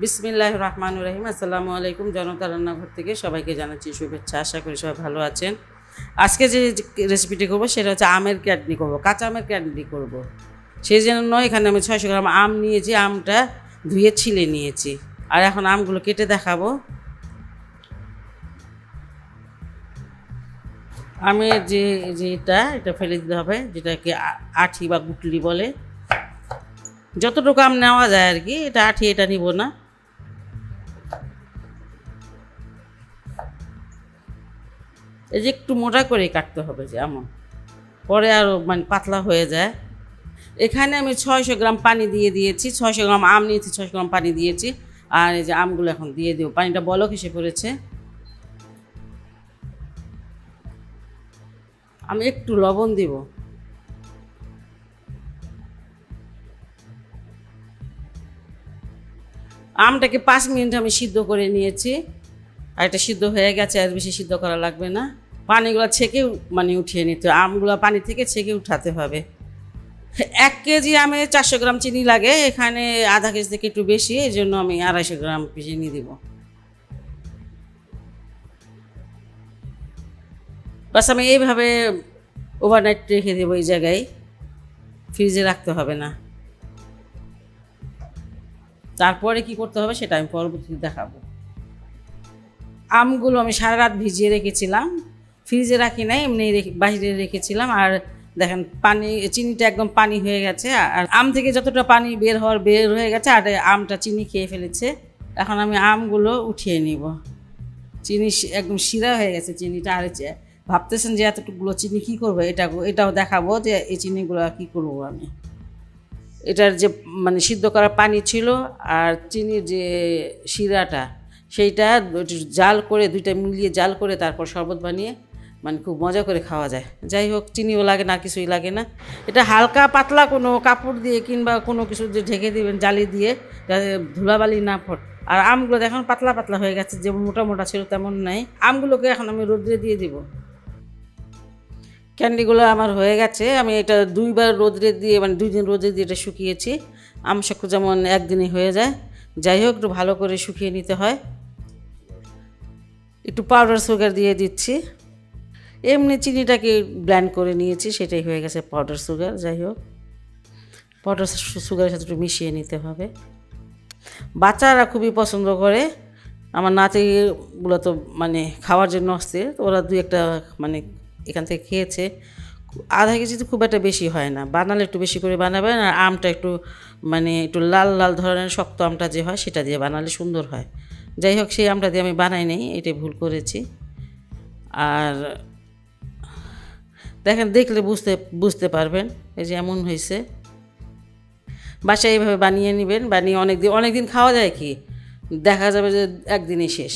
বিসমিল্লাহির রহমানির রহিম। আসসালামু আলাইকুম। জনতা রান্নাঘর থেকে সবাইকে জানাচ্ছি শুভেচ্ছা। আশা করি সবাই ভালো আছেন। আজকে যে রেসিপিটি করবো সেটা হচ্ছে আমের ক্যাটনি করবো, কাঁচা আমের ক্যাটনি করব। সেই জন্য এখানে আমি 600 গ্রাম আম নিয়েছি। আমটা ধুয়ে ছিলে নিয়েছি। আর এখন আমগুলো কেটে দেখাবো। আমের এটা ফেলে দিতে হবে, যেটাকে আঠি বা গুটলি বলে। যতটুকু আম নেওয়া যায় আর কি, এটা আঠি, এটা নিব না। এই যে একটু মোটা করে কাটতে হবে, যেমন পরে আরও মানে পাতলা হয়ে যায়। এখানে আমি 600 গ্রাম পানি দিয়ে দিয়েছি। 600 গ্রাম আম নিয়েছি, 600 গ্রাম পানি দিয়েছি। আর এই যে আমগুলো এখন দিয়ে দেবো। পানিটা বলক এসে পড়েছে। আমি একটু লবণ দিব। আমটাকে 5 মিনিট আমি সিদ্ধ করে নিয়েছি। আর এটা সিদ্ধ হয়ে গেছে, আর বেশি সিদ্ধ করা লাগবে না। পানিগুলো ছেঁকে মানে উঠিয়ে নিতে, আমগুলো পানি থেকে ছেঁকে উঠাতে হবে। 1 কেজি আমে 400 গ্রাম চিনি লাগে। এখানে আধা কেজি থেকে একটু বেশি, এই জন্য আমি 250 গ্রাম চিনি দিব। বাস আমি এইভাবে ওভারনাইট রেখে দেবো এই জায়গায়, ফ্রিজে রাখতে হবে না। তারপরে কি করতে হবে সেটা আমি পরবর্তীতে দেখাবো। আমগুলো আমি সারা রাত ভিজিয়ে রেখেছিলাম, ফ্রিজে রাখি নাই, এমনি বাইরে রেখেছিলাম। আর দেখেন চিনিটা একদম পানি হয়ে গেছে। আর আম থেকে যতটা পানি বের হয়ে গেছে, আর আমটা চিনি খেয়ে ফেলেছে। এখন আমি আমগুলো উঠিয়ে নিব। চিনি একদম শিরা হয়ে গেছে চিনিটা। আর ভাবতেছেন যে এতটুকুগুলো চিনি কী করবো, এটাও দেখাবো যে এই চিনিগুলো কী করবো আমি। এটার যে মানে সিদ্ধ করা পানি ছিল আর চিনির যে শিরাটা, সেইটা জাল করে, দুইটা মিলিয়ে জাল করে তারপর শরবত বানিয়ে মানে খুব মজা করে খাওয়া যায়। যাই হোক, চিনিও লাগে না, কিছুই লাগে না। এটা হালকা পাতলা কোনো কাপড় দিয়ে কিংবা কোনো কিছু দিয়ে ঢেকে দিবেন, জালি দিয়ে, যাতে ধুলাবালি না পড়ে। আর আমগুলো দেখুন পাতলা পাতলা হয়ে গেছে, যেমন মোটা মোটা ছিল তেমন নাই। আমগুলোকে এখন আমি রোদ্রে দিয়ে দিব। ক্যান্ডিগুলো আমার হয়ে গেছে। আমি এটা 2 বার রোদ্রে দিয়ে, মানে 2 দিন রোদ্রে দিয়ে এটা শুকিয়েছি। আমশক্ত যেমন একদিনে হয়ে যায়। যাই হোক, একটু ভালো করে শুকিয়ে নিতে হয়। একটু পাউডার সুগার দিয়ে দিচ্ছি। এমনি চিনিটাকে ব্লেন্ড করে নিয়েছি, সেটাই হয়ে গেছে পাউডার সুগার। যাই হোক, পাউডার সুগারের সাথে একটু মিশিয়ে নিতে হবে। বাচ্চারা খুবই পছন্দ করে। আমার নাতিগুলো তো মানে খাওয়ার জন্য অস্থির। তো ওরা 2-1টা মানে এখান থেকে খেয়েছে। আধা কেজি তো খুব একটা বেশি হয় না, বানালে একটু বেশি করে বানাবেন। আর আমটা একটু মানে একটু লাল লাল ধরনের শক্ত আমটা যে হয়, সেটা দিয়ে বানালে সুন্দর হয়। যাই হোক, সেই আমটা দিয়ে আমি বানাই নাই, এটাই ভুল করেছি। আর দেখেন, দেখলে বুঝতে পারবেন এই যে এমন হয়েছে। বাসায় এইভাবে বানিয়ে নেবেন। বানিয়ে অনেক দিন খাওয়া যায়, কি দেখা যাবে যে একদিনই শেষ।